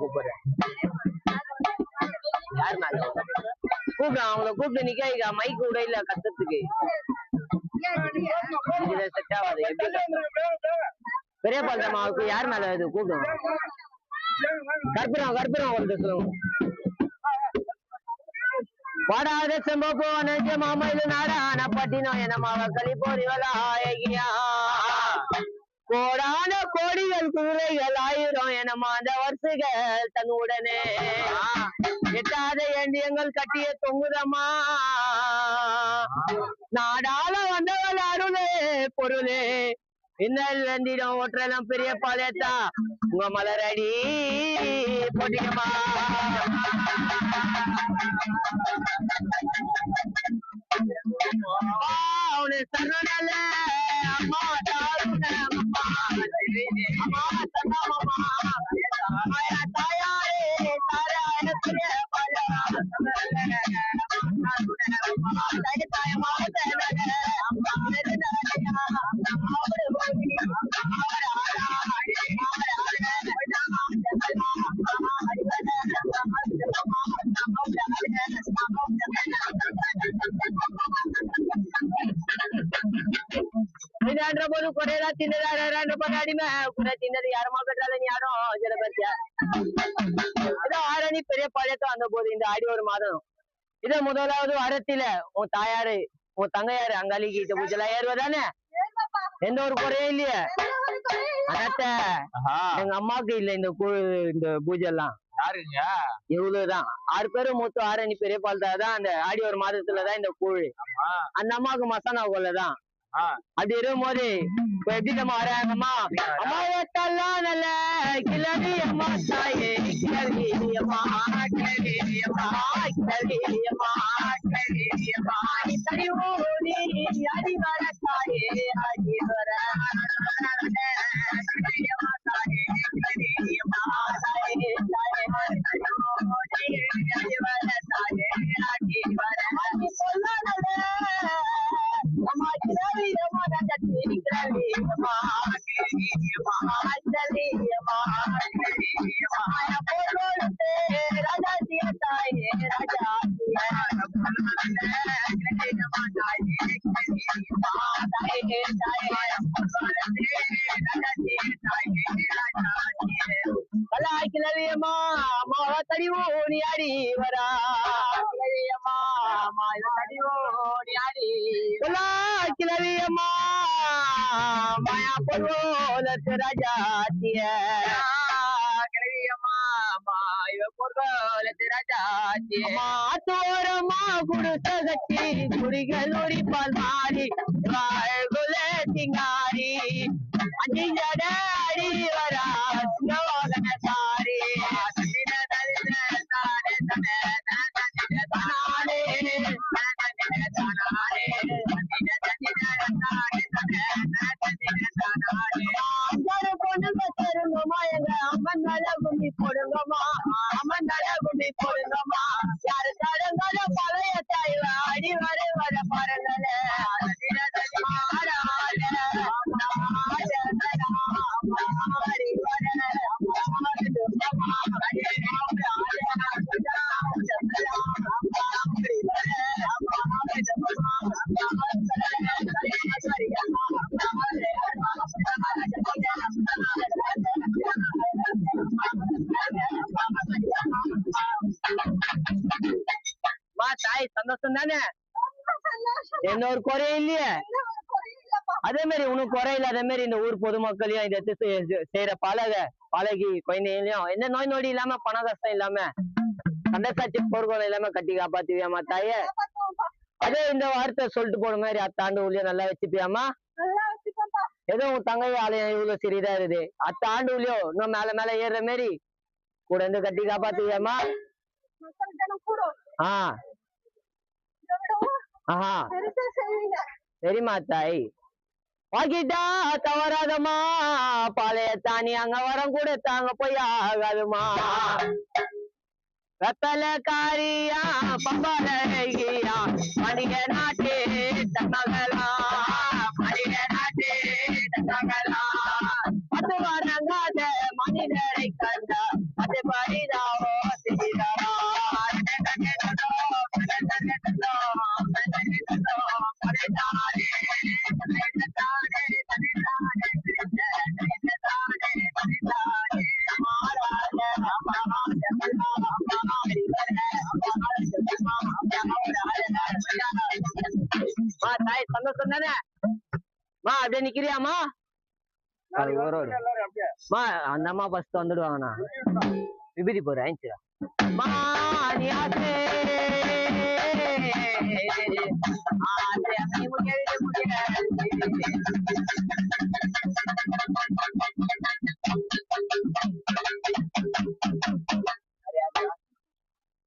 கூப்பிடுறேன். யார் மேல கூப்பிடுறான்? அவங்கள கூப்பிட்டு நிக்க மைக் கூட இல்ல கத்துறதுக்கு. இதுல செட் ஆகாது. பெரிய பாலமாவுக்கு யார் மேல இது கூப்பிடுவோம்? கற்பூரம் வந்து சொல்லுவோம். வாடாத செம்போ நெஞ்ச மாமயிலு நாடான பட்டினம் எனமாவ கலிப்போரிவலாயகியா கோடான கோடிகள் குதிரைகள் ஆயிரம் எனமா அந்த வருஷங்கள் தன்னுடனே எட்டாத ஏண்டியங்கள் கட்டிய தொங்குதம்மா நாடால வந்தவள் அருளே பொருளே இன்னல் வெந்திடம் ஒற்றலம் பெரிய பாலேத்தா உங்க மலரடி போட்டியம்மா அவனு சரணல அம்மா தாருண அம்மா தாயாரே தாராய பெரிய போது குறையலா தின்னதா அடிமை குறை தின்னது யாரமா பெற்றாலும் யாரும் சில பேர் ஏதோ ஆரணி பெரிய பாளையத்தம் அந்த போது இந்த ஆடி ஒரு மாதம் இத முதலாவது வாரத்தில உன் தாயாரு உன் தங்கையாரு அங்காளிக்கு பூஜை ஏறுவதானே எந்த ஒரு குறையும் இல்லையே அனத்த எங்க அம்மாவுக்கு இல்ல இந்த பூஜை எல்லாம் இவ்வளவுதான் 6 பேரும் மூத்த ஆரணி பெரிய பால்தான் அந்த ஆடி ஒரு மாதத்துலதான் இந்த கூழ் அந்த அம்மாவுக்கு மசானா கொள்ளதான் அப்படி இருக்கும் போது இப்ப எப்படி நம்ம வராங்கம்மா அம்மாவத்தெல்லாம் நல்ல கிளவி அம்மா தாயே கிளவி அம்மா கிளவி அம்மா கிளவி அம்மா கிளவி அம்மா தனி ஊனி அடி வர தாயே அடி வர கிளவியம்மா அம்மாவா தடிவோ நீ அடி வரா கிளவியம்மா அம்மா தடிவோ நீ அடி கிளவியம்மா மாயா பொருளத்து ராஜாத்திய கிளவியம்மா மாய பொருளத்து ராஜாத்திய மாத்தோரமா குடுத்த கட்டி குடிகள் உரிப்பால் மாறி வாழ்குல திங்காரி அஞ்சிஞ்சட அடி வரா சிவவாகன சாரி அம்மன் நல கும்பி போடுங்கம்மா அம்மன் நல கும்பி போடுங்கம்மா யாரு தடங்கள பழைய தாய் அடி வர வர பாருங்கள தாய் சந்தோஷம் தானே என்ன ஒரு குறையும் இல்லையே அதே மாதிரி உனக்கு குறையில அதே மாதிரி இந்த ஊர் பொதுமக்களையும் இதை செய்யற பழகி குழந்தைகளையும் எந்த நோய் நொடி இல்லாம பண கஷ்டம் இல்லாம சண்டைசாட்சி போர்க்கோளம் இல்லாம கட்டி காப்பாத்துவியாமா தாயே அதே இந்த வார்த்தை சொல்லிட்டு போன மாதிரி அத்தாண்டு உள்ளே நல்லா வச்சுப்பியாமா ஏதோ உன் தங்கை ஆலயம் இவ்வளவு சிறிதா இருக்குது அத்தாண்டு உள்ளியோ இன்னும் மேல மேல ஏறுற மாதிரி கூட இருந்து கட்டி காப்பாத்துவியாமா சரிம்மா தாய் வாக்கிட்டா தவறாதம்மா பாளைய தானி அங்க வரம் கூட தாங்க போய் ஆகாதுமா வெத்தல காரியா பம்பாலையா மனித நாட்டே தங்கலா மனித நாட்டே தங்கலா அது வணங்காத மனிதரை கண்ட அதே பாடிதாவோ திரிதாரா தாய் சந்தோஷம் தானே மா அப்படியே நிக்கிறியாமா மா அந்த அம்மா ஃபர்ஸ்ட் வந்துடுவாங்கண்ணா விபூதி போறேன் மா நீ ஆசே